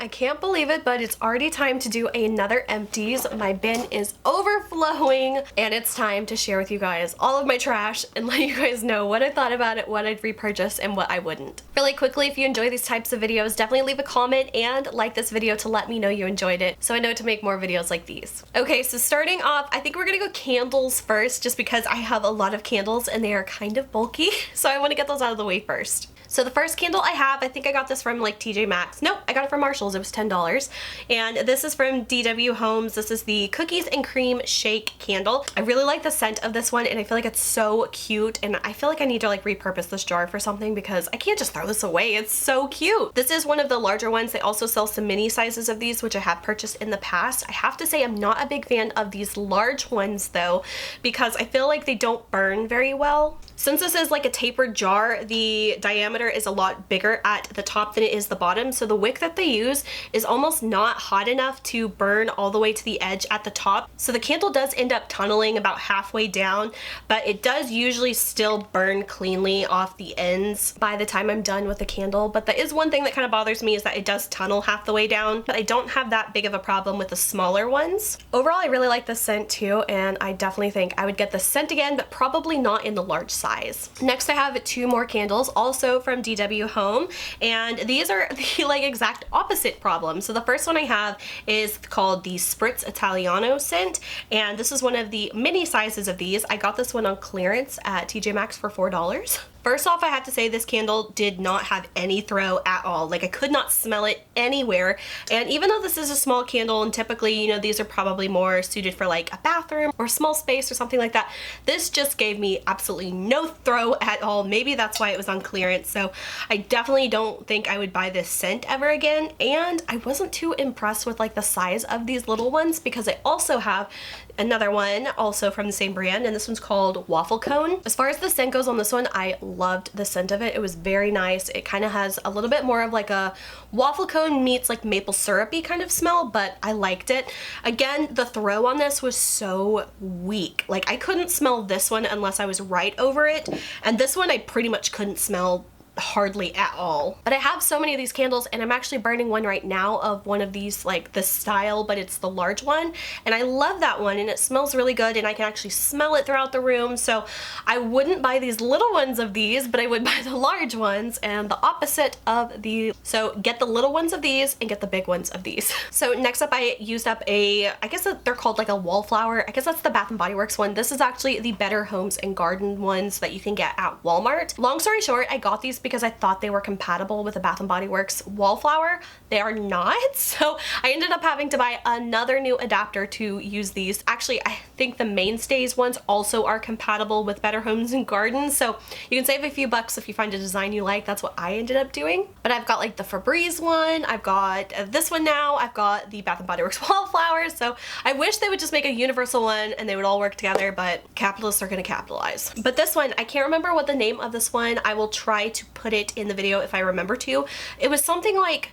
I can't believe it, but it's already time to do another empties. My bin is overflowing and it's time to share with you guys all of my trash and let you guys know what I thought about it, what I'd repurchase, and what I wouldn't. Really quickly, if you enjoy these types of videos, definitely leave a comment and like this video to let me know you enjoyed it so I know to make more videos like these. Okay, so starting off, I think we're gonna go candles first just because I have a lot of candles and they are kind of bulky, so I want to get those out of the way first. So the first candle I have, I think I got this from like TJ Maxx. Nope, I got it from Marshall's. It was $10. And this is from DW Homes. This is the Cookies and Cream Shake candle. I really like the scent of this one and I feel like it's so cute, and I feel like I need to like repurpose this jar for something because I can't just throw this away. It's so cute. This is one of the larger ones. They also sell some mini sizes of these, which I have purchased in the past. I have to say I'm not a big fan of these large ones though, because I feel like they don't burn very well. Since this is like a tapered jar, the diameter is a lot bigger at the top than it is the bottom, so the wick that they use is almost not hot enough to burn all the way to the edge at the top. So the candle does end up tunneling about halfway down, but it does usually still burn cleanly off the ends by the time I'm done with the candle. But that is one thing that kind of bothers me, is that it does tunnel half the way down, but I don't have that big of a problem with the smaller ones. Overall, I really like the scent too, and I definitely think I would get the scent again, but probably not in the large size. Next, I have two more candles, also from DW Home, and these are the like exact opposite problem. So the first one I have is called the Spritz Italiano scent, and this is one of the mini sizes of these. I got this one on clearance at TJ Maxx for $4. First off, I have to say this candle did not have any throw at all. Like, I could not smell it anywhere. And even though this is a small candle, and typically, you know, these are probably more suited for like a bathroom or small space or something like that, this just gave me absolutely no throw at all. Maybe that's why it was on clearance. So I definitely don't think I would buy this scent ever again. And I wasn't too impressed with like the size of these little ones, because I also have another one also from the same brand, and this one's called Waffle Cone. As far as the scent goes on this one, I loved the scent of it. It was very nice. It kind of has a little bit more of like a waffle cone meets like maple syrupy kind of smell, but I liked it. Again, the throw on this was so weak. Like, I couldn't smell this one unless I was right over it, and this one I pretty much couldn't smell hardly at all. But I have so many of these candles, and I'm actually burning one right now of one of these, like the style, but it's the large one, and I love that one, and it smells really good, and I can actually smell it throughout the room. So I wouldn't buy these little ones of these, but I would buy the large ones, and the opposite of these. So get the little ones of these and get the big ones of these. So next up, I used up a, I guess they're called like a wallflower. I guess that's the Bath & Body Works one. This is actually the Better Homes and Garden ones that you can get at Walmart. Long story short, I got these because I thought they were compatible with the Bath & Body Works wallflower. They are not, so I ended up having to buy another new adapter to use these. Actually, I think the Mainstays ones also are compatible with Better Homes and Gardens, so you can save a few bucks if you find a design you like. That's what I ended up doing. But I've got like the Febreze one, I've got this one now, I've got the Bath & Body Works wallflowers, so I wish they would just make a universal one and they would all work together, but capitalists are gonna capitalize. But this one, I can't remember what the name of this one. I will try to put it in the video if I remember to. It was something like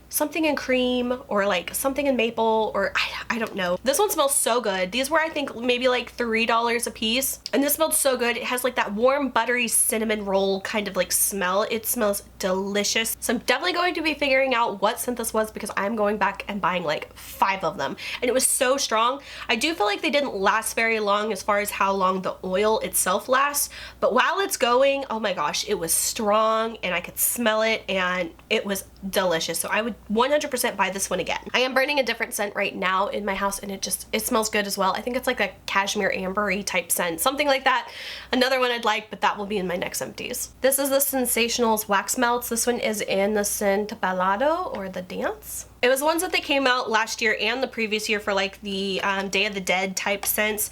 something in cream or like something in maple, or I don't know. This one smells so good. These were, I think, maybe like $3 a piece, and this smelled so good. It has like that warm buttery cinnamon roll kind of like smell. It smells delicious. So I'm definitely going to be figuring out what scent this was, because I'm going back and buying like 5 of them, and it was so strong. I do feel like they didn't last very long as far as how long the oil itself lasts, but while it's going, oh my gosh, it was strong and I could smell it and it was delicious. So I would 100% buy this one again. I am burning a different scent right now in my house, and it smells good as well. I think it's like a cashmere ambery type scent, something like that. Another one I'd like, but that will be in my next empties. This is the Sensationals Wax Melts. This one is in the scent Ballado, or the Dance. It was ones that they came out last year and the previous year for like the Day of the Dead type scents.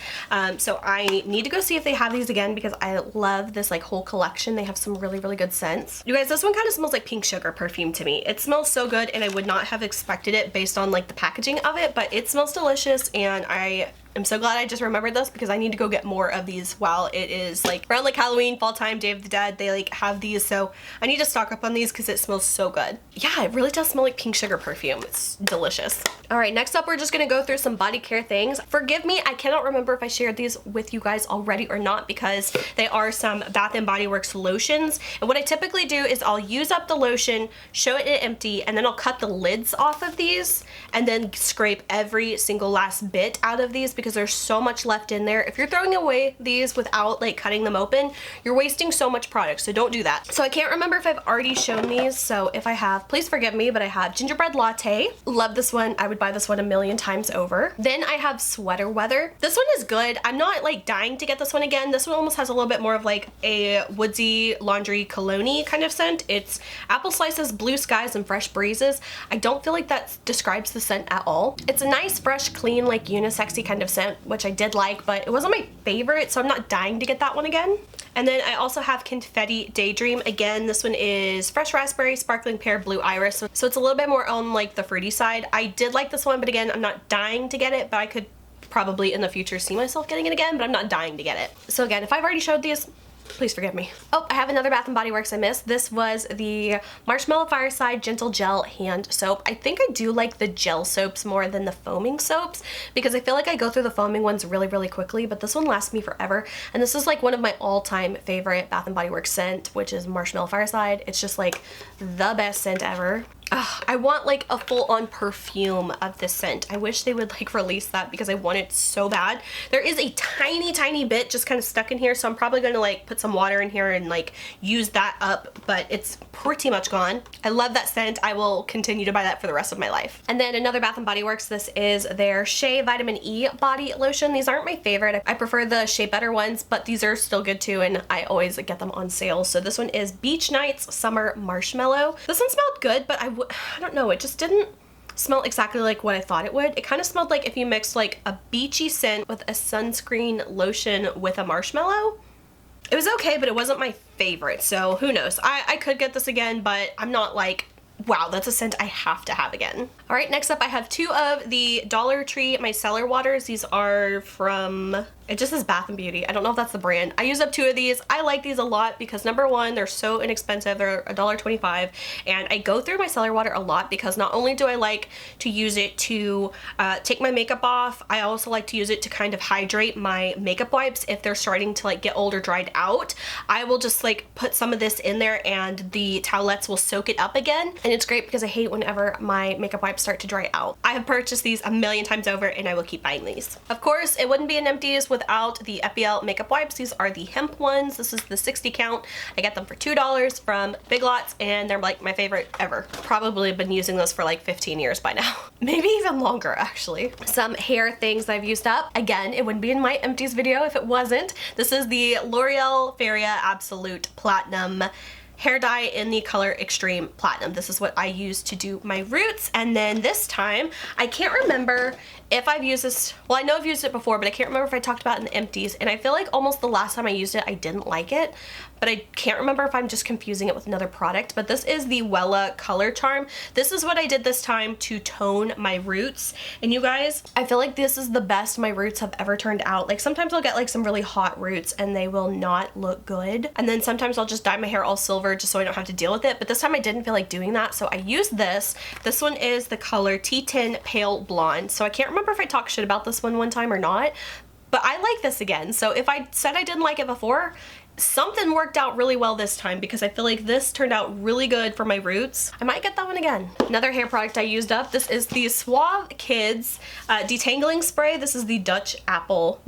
So I need to go see if they have these again, because I love this like whole collection. They have some really, really good scents. You guys, this one kind of smells like pink sugar perfume to me. It smells so good, and I would not have expected it based on like the packaging of it, but it smells delicious, and I I'm so glad I just remembered this because I need to go get more of these while it is like around like Halloween, fall time, Day of the Dead. They like have these, so I need to stock up on these because it smells so good. Yeah, it really does smell like pink sugar perfume. It's delicious. All right, next up we're just gonna go through some body care things. Forgive me, I cannot remember if I shared these with you guys already or not because they are some Bath & Body Works lotions. And what I typically do is I'll use up the lotion, show it in empty, and then I'll cut the lids off of these and then scrape every single last bit out of these because there's so much left in there. If you're throwing away these without like cutting them open, you're wasting so much product, so don't do that. So I can't remember if I've already shown these, so if I have, please forgive me, but I have gingerbread latte. Love this one. I would buy this one a million times over. Then I have sweater weather. This one is good. I'm not like dying to get this one again. This one almost has a little bit more of like a woodsy laundry cologne-y kind of scent. It's apple slices, blue skies, and fresh breezes. I don't feel like that describes the scent at all. It's a nice, fresh, clean, like unisexy kind of scent, which I did like, but it wasn't my favorite, so I'm not dying to get that one again. And then I also have Confetti Daydream. Again, this one is fresh raspberry, sparkling pear, blue iris. So it's a little bit more on like the fruity side. I did like this one, but again, I'm not dying to get it, but I could probably in the future see myself getting it again, but I'm not dying to get it. So again, if I've already showed these, please forgive me. Oh, I have another Bath & Body Works I missed. This was the Marshmallow Fireside Gentle Gel Hand Soap. I think I do like the gel soaps more than the foaming soaps because I feel like I go through the foaming ones really, really quickly, but this one lasts me forever. And this is like one of my all-time favorite Bath & Body Works scent, which is Marshmallow Fireside. It's just like the best scent ever. Ugh, I want like a full-on perfume of this scent. I wish they would like release that because I want it so bad. There is a tiny, tiny bit just kind of stuck in here, so I'm probably gonna like put some water in here and like use that up, but it's pretty much gone. I love that scent. I will continue to buy that for the rest of my life. And then another Bath & Body Works, this is their Shea Vitamin E Body Lotion. These aren't my favorite. I prefer the Shea Butter ones, but these are still good too, and I always get them on sale. So this one is Beach Nights Summer Marshmallow. This one smelled good, but I don't know, it just didn't smell exactly like what I thought it would. It kind of smelled like if you mixed like a beachy scent with a sunscreen lotion with a marshmallow. It was okay, but it wasn't my favorite, so who knows. I could get this again, but I'm not like, wow, that's a scent I have to have again. All right, next up I have two of the Dollar Tree micellar waters. These are from, it just says Bath & Beauty. I don't know if that's the brand. I used up two of these. I like these a lot because number one, they're so inexpensive. They're $1.25, and I go through micellar water a lot because not only do I like to use it to take my makeup off, I also like to use it to kind of hydrate my makeup wipes if they're starting to like get old or dried out. I will just like put some of this in there and the towelettes will soak it up again, and it's great because I hate whenever my makeup wipes start to dry out. I have purchased these a million times over and I will keep buying these. Of course, it wouldn't be an Empties without the FBL makeup wipes. These are the hemp ones. This is the 60 count. I get them for $2 from Big Lots and they're like my favorite ever. Probably been using those for like 15 years by now. Maybe even longer actually. Some hair things I've used up. Again, it wouldn't be in my Empties video if it wasn't. This is the L'Oreal Feria Absolute Platinum hair dye in the color Extreme Platinum. This is what I use to do my roots. And then this time, I can't remember if I've used this, well, I know I've used it before, but I can't remember if I talked about it in the Empties. And I feel like almost the last time I used it, I didn't like it, but I can't remember if I'm just confusing it with another product. But this is the Wella Color Charm. This is what I did this time to tone my roots. And you guys, I feel like this is the best my roots have ever turned out. Like sometimes I'll get like some really hot roots and they will not look good. And then sometimes I'll just dye my hair all silver just so I don't have to deal with it. But this time I didn't feel like doing that, so I used this. This one is the color T10 Pale Blonde. So I can't remember if I talked shit about this one time or not, but I like this again. So if I said I didn't like it before, something worked out really well this time because I feel like this turned out really good for my roots. I might get that one again. Another hair product I used up, this is the Suave Kids Detangling Spray. This is the Double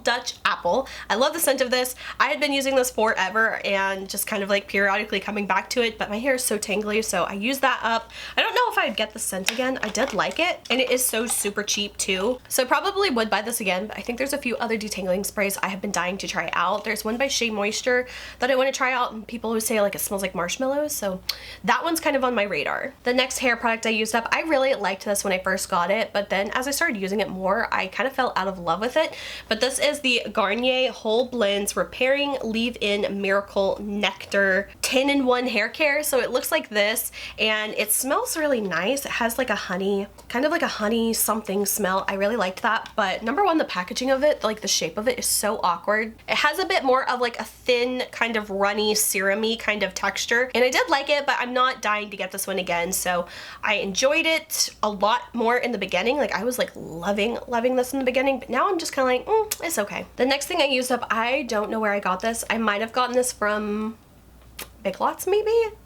Dutch Apple. I love the scent of this. I had been using this forever and just kind of like periodically coming back to it, but my hair is so tangly, so I used that up. I don't know if I'd get the scent again. I did like it, and it is so super cheap too. So I probably would buy this again, but I think there's a few other detangling sprays I have been dying to try out. There's one by Shea moisture that I want to try out, and people always say like it smells like marshmallows, so that one's kind of on my radar. The next hair product I used up, I really liked this when I first got it, but then as I started using it more, I kind of fell out of love with it. But this is the Garnier Whole Blends Repairing Leave-In Miracle Nectar 10-in-1 hair care. So it looks like this, and it smells really nice. It has like a honey, kind of like a honey something smell. I really liked that. But number one, the packaging of it, like the shape of it is so awkward. It has a bit more of like a thin kind of runny serum-y kind of texture, and I did like it, but I'm not dying to get this one again. So I enjoyed it a lot more in the beginning. Like I was like loving this in the beginning, but now I'm just kind of like, it's okay. The next thing I used up, I don't know where I got this. I might have gotten this from Big Lots maybe?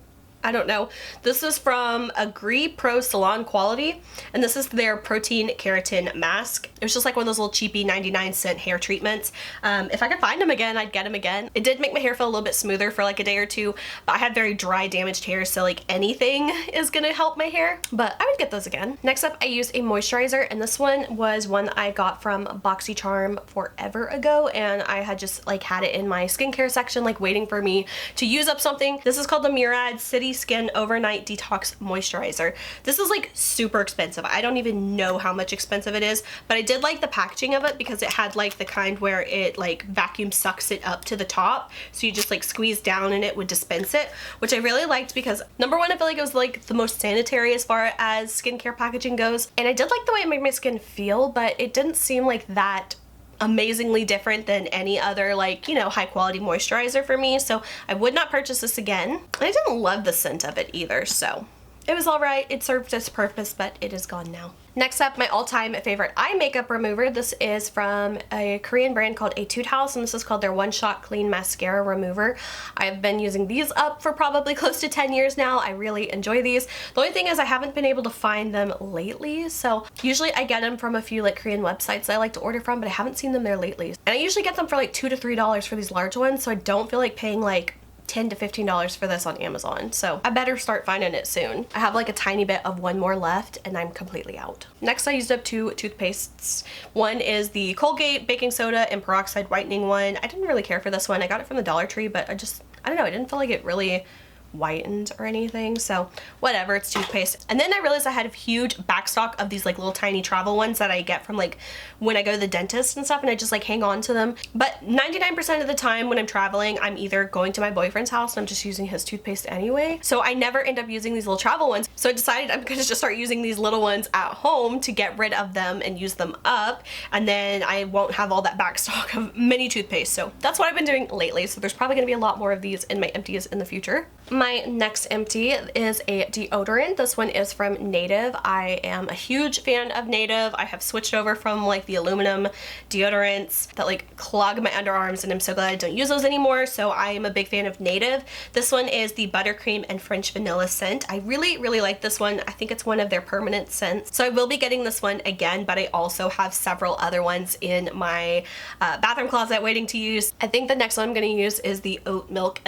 I don't know. This is from Agree Pro Salon Quality, and this is their protein keratin mask. It was just like one of those little cheapy 99-cent hair treatments. If I could find them again, I'd get them again. It did make my hair feel a little bit smoother for like a day or two, but I had very dry, damaged hair, so like anything is gonna help my hair, but I would get those again. Next up, I used a moisturizer, and this one was one that I got from BoxyCharm forever ago, and I had just like had it in my skincare section, like waiting for me to use up something. This is called the Murad City Skin Overnight Detox Moisturizer. This is like super expensive. I don't even know how much expensive it is, but I did like the packaging of it because it had like the kind where it like vacuum sucks it up to the top, so you just like squeeze down and it would dispense it, which I really liked because number one, I feel like it was like the most sanitary as far as skincare packaging goes, and I did like the way it made my skin feel, but it didn't seem like that amazingly different than any other like, you know, high quality moisturizer for me, so I would not purchase this again. And I didn't love the scent of it either, so it was alright. It served its purpose, but it is gone now. Next up, my all-time favorite eye makeup remover. This is from a Korean brand called Etude House, and this is called their One Shot Clean Mascara Remover. I've been using these up for probably close to 10 years now. I really enjoy these. The only thing is I haven't been able to find them lately, so usually I get them from a few like Korean websites I like to order from, but I haven't seen them there lately. And I usually get them for like $2 to $3 for these large ones, so I don't feel like paying like $10 to $15 for this on Amazon, so I better start finding it soon. I have like a tiny bit of one more left and I'm completely out. Next, I used up two toothpastes. One is the Colgate baking soda and peroxide whitening one. I didn't really care for this one. I got it from the Dollar Tree, but I don't know, I didn't feel like it really whitened or anything, so whatever, it's toothpaste. And then I realized I had a huge backstock of these like little tiny travel ones that I get from like when I go to the dentist and stuff, and I just like hang on to them. But 99% of the time when I'm traveling, I'm either going to my boyfriend's house and I'm just using his toothpaste anyway, so I never end up using these little travel ones. So I decided I'm gonna just start using these little ones at home to get rid of them and use them up, and then I won't have all that backstock of mini toothpaste. So that's what I've been doing lately, so there's probably gonna be a lot more of these in my empties in the future. My next empty is a deodorant. This one is from Native. I am a huge fan of Native. I have switched over from like the aluminum deodorants that like clog my underarms, and I'm so glad I don't use those anymore, so I am a big fan of Native. This one is the Buttercream and French Vanilla scent. I really like this one. I think it's one of their permanent scents, so I will be getting this one again, but I also have several other ones in my bathroom closet waiting to use. I think the next one I'm going to use is the oat milk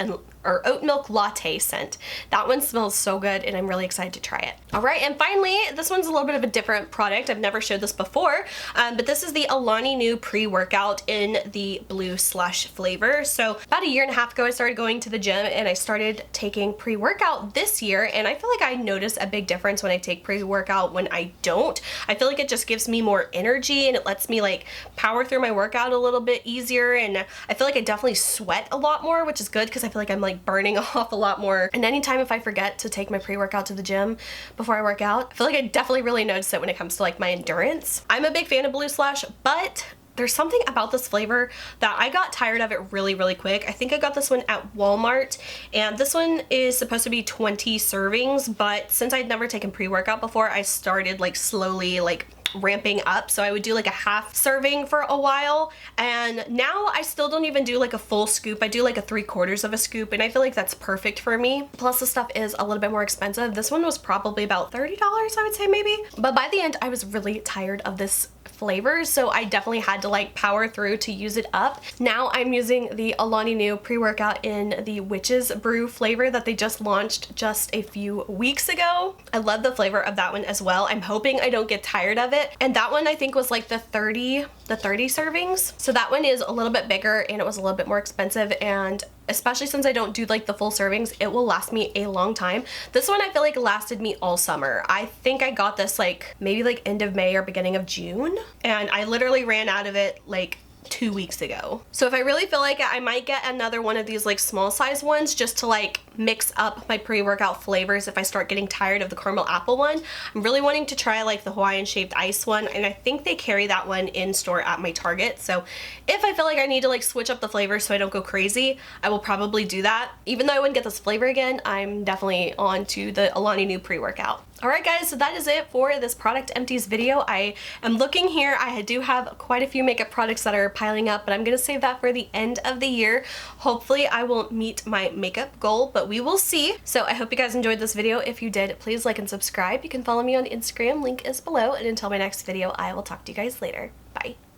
latte scent. That one smells so good and I'm really excited to try it. Alright, and finally, this one's a little bit of a different product. I've never showed this before, but this is the Alani Nu pre-workout in the blue slush flavor. So about a year and a half ago, I started going to the gym and I started taking pre-workout this year, and I feel like I notice a big difference when I take pre-workout when I don't. I feel like it just gives me more energy and it lets me like power through my workout a little bit easier, and I feel like I definitely sweat a lot more, which is good because I feel like I'm like burning off a lot more. And anytime if I forget to take my pre-workout to the gym before I work out, I feel like I definitely really notice it when it comes to like my endurance. I'm a big fan of Blue Slash, but there's something about this flavor that I got tired of it really quick. I think I got this one at Walmart, and this one is supposed to be 20 servings, but since I'd never taken pre-workout before, I started like slowly like ramping up, so I would do like a half serving for a while, and now I still don't even do like a full scoop. I do like a 3/4 of a scoop, and I feel like that's perfect for me. Plus the stuff is a little bit more expensive. This one was probably about $30, I would say, maybe, but by the end I was really tired of this flavors, so I definitely had to like power through to use it up. Now I'm using the Alani Nu pre-workout in the Witch's Brew flavor that they just launched just a few weeks ago. I love the flavor of that one as well. I'm hoping I don't get tired of it. And that one I think was like the 30 servings. So that one is a little bit bigger and it was a little bit more expensive, and especially since I don't do like the full servings, it will last me a long time. This one I feel like lasted me all summer. I think I got this like maybe like end of May or beginning of June, and I literally ran out of it like 2 weeks ago. So if I really feel like it, I might get another one of these like small size ones just to like mix up my pre-workout flavors if I start getting tired of the caramel apple one. I'm really wanting to try like the Hawaiian shaved ice one, and I think they carry that one in store at my Target. So if I feel like I need to like switch up the flavors so I don't go crazy, I will probably do that. Even though I wouldn't get this flavor again, I'm definitely on to the Alani Nu pre-workout. Alright guys, so that is it for this product empties video. I am looking here. I do have quite a few makeup products that are piling up, but I'm going to save that for the end of the year. Hopefully I will meet my makeup goal, but we will see. So I hope you guys enjoyed this video. If you did, please like and subscribe. You can follow me on Instagram, link is below, and until my next video, I will talk to you guys later. Bye.